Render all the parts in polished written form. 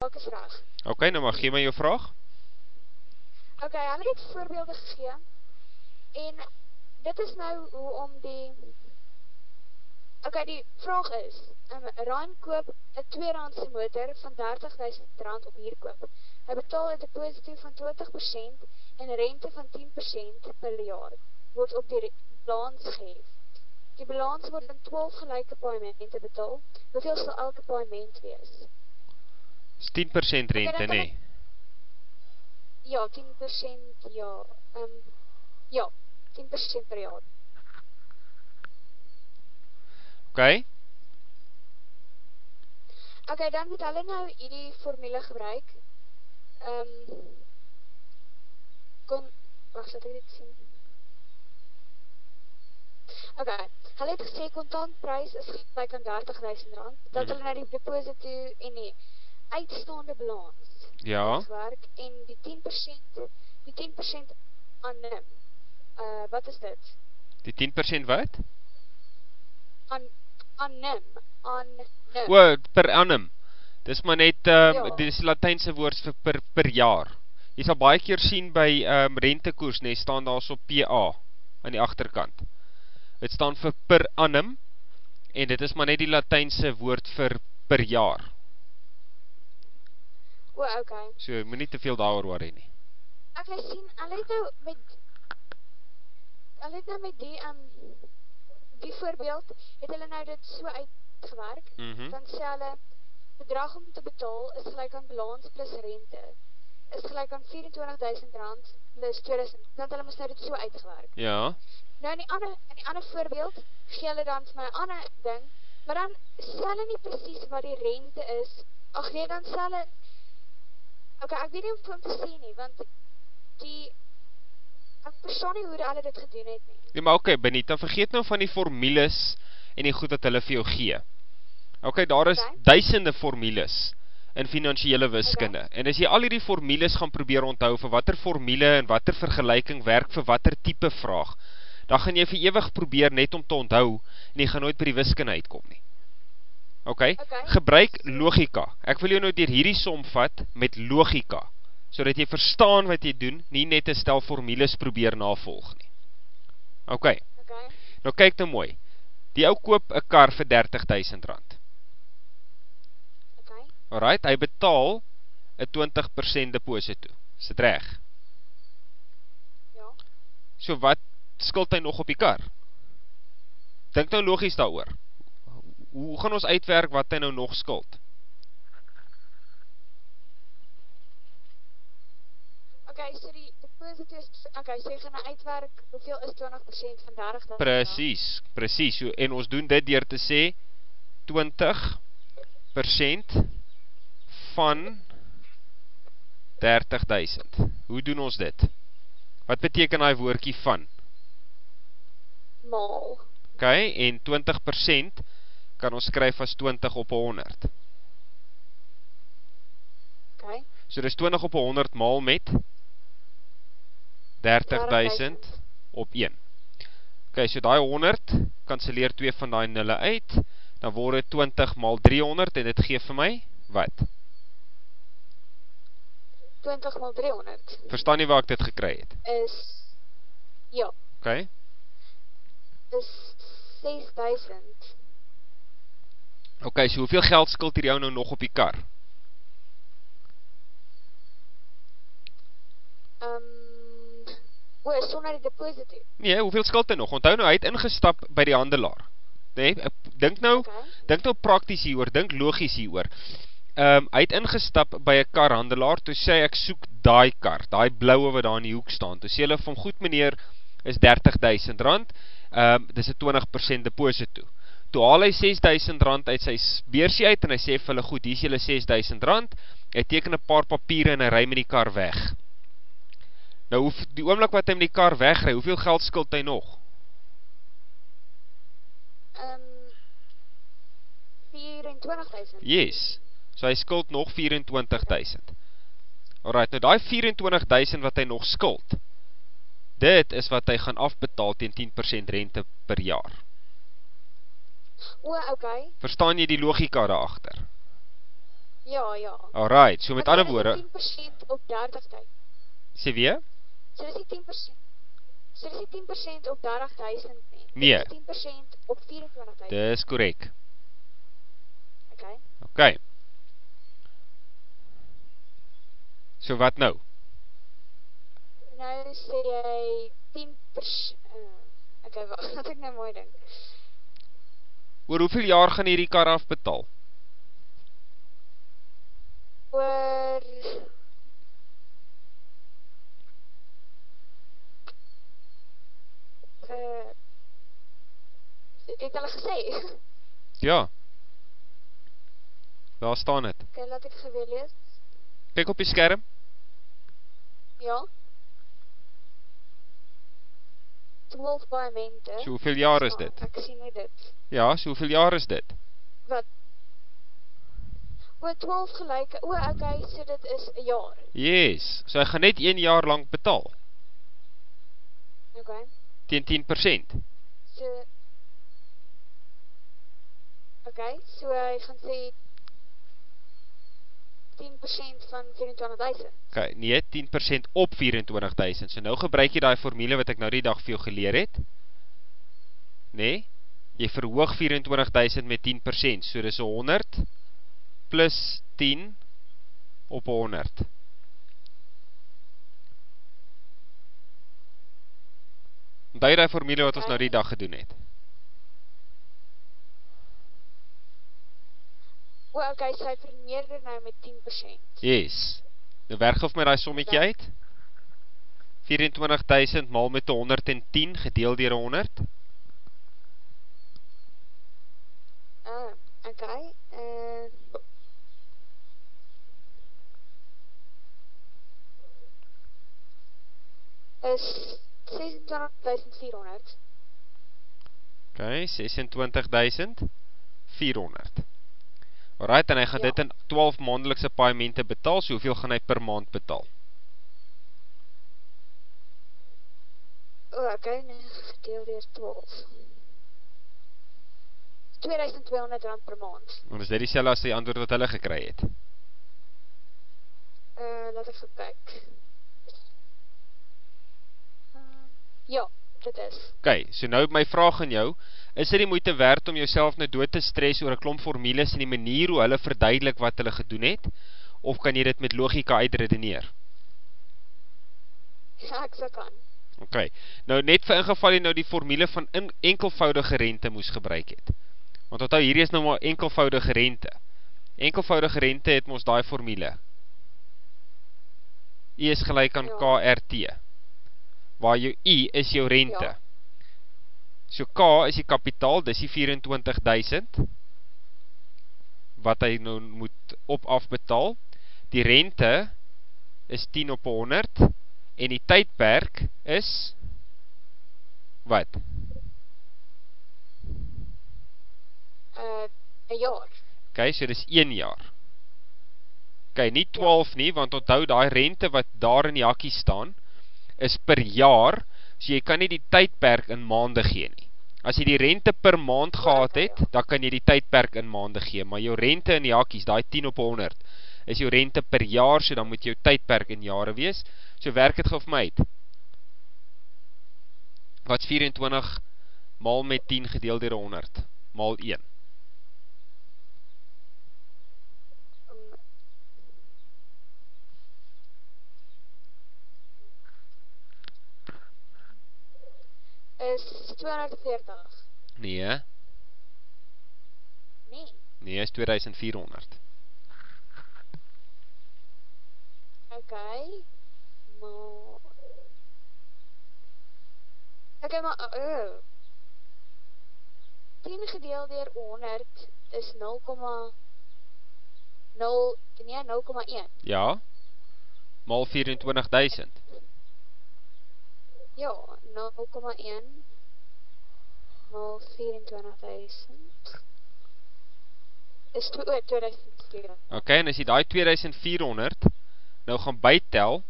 ek is reg. Ok, nou maar gee my jou vraag. Ok, hulle het voorbeelde gegee, en dit is nou hoe om die, ok, die vraag is, Ryan koop 'n tweedehandse motor van R30.000 op huurkoop. Hy betaal 'n deposito van 20% en rente van 10% per jaar, word op die balans gehef. Die balans word in 12 gelyke paemente betaal. Hoeveel sal elke paement wees? Is 10% rente, nee. Ja, 10%, ja. Ja, 10% per jaar. Ok, Ok, dan moet hulle nou hierdie formule gebruik. Wacht, laat ek dit sien. Ok, hulle het gesê kontantprys is gelyk aan R30.000, dat hulle nou die deposito en die uitstaande balans ja, uitwerk, en die 10% aan wat is dit? die 10% wat? Aan NIM. O, per annum. Dis maar net, Ja. dis Latynse woord vir per jaar. Jy sal baie keer sien by rentekoers, nee, staan daar so PA aan die agterkant. Dit staan vir per annum, en dit is maar net die Latynse woord vir per jaar. O, ok. So, jy moet nie te veel daaroor worry nie. Ek sien, hulle het nou met die voorbeeld, het hulle nou dit so uitgewerk, dan sê hulle, bedrag om te betaal is gelyk aan balans plus rente, is gelyk aan R24.000 plus 2000, dan hulle moes nou dit so uitgewerk. Ja. Nou in die ander voorbeeld, gee hulle dan vir my 'n ander ding, maar dan sê hulle nie presies wat die rente is, ag nee, dan sê hulle, ok, ek weet nie om te sê nie, want ek verstaan nie hoe hulle dit gedoen het nie. Nee, maar ok, Benita, vergeet nou van die formules en die goed wat hulle vir jou gee. Ok, daar is duisende formules in finansiële wiskunde. Okay. En as jy al hierdie formules gaan probeer onthou vir watter formule en watter vergelyking werk vir watter tipe vraag, dan gaan jy vir ewig probeer net om te onthou en jy gaan nooit by die wiskunde uitkom nie. Ok, gebruik logika. Ek wil jou nou deur hierdie som vat met logika, sodat jy verstaan wat jy doen, nie net 'n stel formules probeer navolg nie. Ok, nou kyk nou mooi. Die ou koop 'n kar vir R30.000. Alright, hy betaal 'n 20% deposito. Is dit reg? Ja. So wat skuld hy nog op die kar? Dink nou logies daaroor. Hoe gaan ons uitwerk wat hy nou nog skuld? Ok, so die deposito is, ok, so jy gaan uitwerk, hoeveel is 20% van 30.000? Presies, so, en ons doen dit deur te sê, 20% van 30.000. Hoe doen ons dit? Wat beteken die woordjie van? Maal. Ok, en 20% kan ons skryf as 20 op 100. Ok. So dis 20 op 100 maal met 30.000 op 1. Ok, so die 100, kanseleer 2 van die nulle uit, dan word dit 20 maal 300, en dit gee vir my, wat? 20 maal 300. Verstaan nie waar ek dit gekry het? Ja. Ok. Is 6.000. Ok, so hoeveel geld skuld hier jou nou nog op die kar? Sonder die deposito. Nee, hoeveel skuld hy nog? Onthou nou, hy het ingestap by die handelaar. Nee, dink nou prakties hieroor, dink logies hieroor. Hy het ingestap by 'n karhandelaar, toe sê ek soek daai kar, daai bloue wat daar in die hoek staan. Toe sê hulle van goed meneer, is R30.000, dis 'n 20% deposito. Toe haal hy R6.000 uit sy beursie uit, en hy sê vir hulle, goed, hier is julle R6.000, hy teken 'n paar papiere en hy ry met die kar weg. Nou, die oomblik wat hy met die kar wegry, hoeveel geld skuld hy nog? 24.000. Yes, so hy skuld nog 24.000. Alright, nou die 24.000 wat hy nog skuld, dit is wat hy gaan afbetaal teen 10% rente per jaar. O, ok. Verstaan jy die logika daarachter? Ja. Alright, so met ander woorde, Dit is 10% op 30.000. sê weer? So dis nie 10%. So dis nie 10% op 30.000 nie. Nee. Dit is 10% op 24.000. Dis korrek. Okay. Okay. So wat nou? Nou sê jy 10%, okay, wacht, wat ek nou mooi dink. Oor hoeveel jaar gaan hierdie kar afbetaal? Oor het hulle gesê? Ja. Daar staan het. Okay, laat ek geweer lees. Kyk op die skerm. Ja. 12 paaiemente. So hoeveel jaar is dit? Ek sien nie dit. Ja, so hoeveel jaar is dit? Wat? Oor 12 gelyke, okay, so dit is 'n jaar. Yes, so hy gaan net 1 jaar lang betaal. Okay. Teen 10%. So, okay, so hy gaan sê 10% van 24.000. Okay, nee, 10% op 24.000. So nou gebruik jy daai formule wat ek nou die dag vir jou geleer het. Nee, jy verhoog 24.000 met 10%, so dis 100 plus 10 op 100. Onthou jy die formule wat ons nou die dag gedoen het? Okay, so hy vermeerder nou met 10%. Yes. Nou werk of my die sommetje uit. 24.000 maal met 110 gedeel deur 100. Okay. Is 26.400. Okay, 26.400. Alright, en hy gaan dit in 12 maandelikse paaiemente betaal, so hoeveel gaan hy per maand betaal? Okay, gedeel deur 12. R2.200 per maand. En is dit dieselfde as die antwoord wat hulle gekry het? Laat ek gekyk. Ja, dit is. Okay, so nou my vraag aan jou, is dit die moeite werd om jouself nou dood te stres oor 'n klomp formules en die manier hoe hulle verduidelik wat hulle gedoen het, of kan jy dit met logika uitredeneer? Ja, ek sal kan. Okay, nou net vir ingeval jy nou die formule van enkelvoudige rente moes gebruik het. Want onthou, hierdie is nou maar enkelvoudige rente. Enkelvoudige rente het ons daai formule. I is gelyk aan KRT, waar jou I is jou rente. Ja. So K is die kapitaal, dis die 24.000, wat hy nou moet op afbetaal. Die rente is 10 op 100, en die tydperk is, wat? 'n jaar. Okay, so dis 1 jaar. Okay, nie 12 nie, want onthou daai rente wat daar in die hakkie staan, is per jaar, so jy kan nie die tydperk in maande gee nie. As jy die rente per maand gehad het, dan kan jy die tydperk in maande gee, maar jou rente in die hakkies, daai 10 op 100, is jou rente per jaar, so dan moet jou tydperk in jare wees, so werk het gou vir my uit. Wat is 24 maal met 10 gedeel deur 100, maal 1? Is 240. Nee. Nee, is 2400. Okay. Maar 10 gedeel deur 100 is 0,1. Ja. Maal 24.000. Ja, 0,1 maal 24.000 is 2.400. Okay, en as jy daai 2.400 nou gaan bytel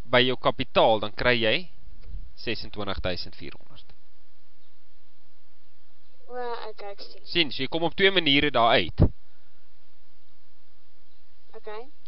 by jou kapitaal, dan kry jy 26.400. Okay, ek sien. Sien, so jy kom op twee maniere daar uit. Okay.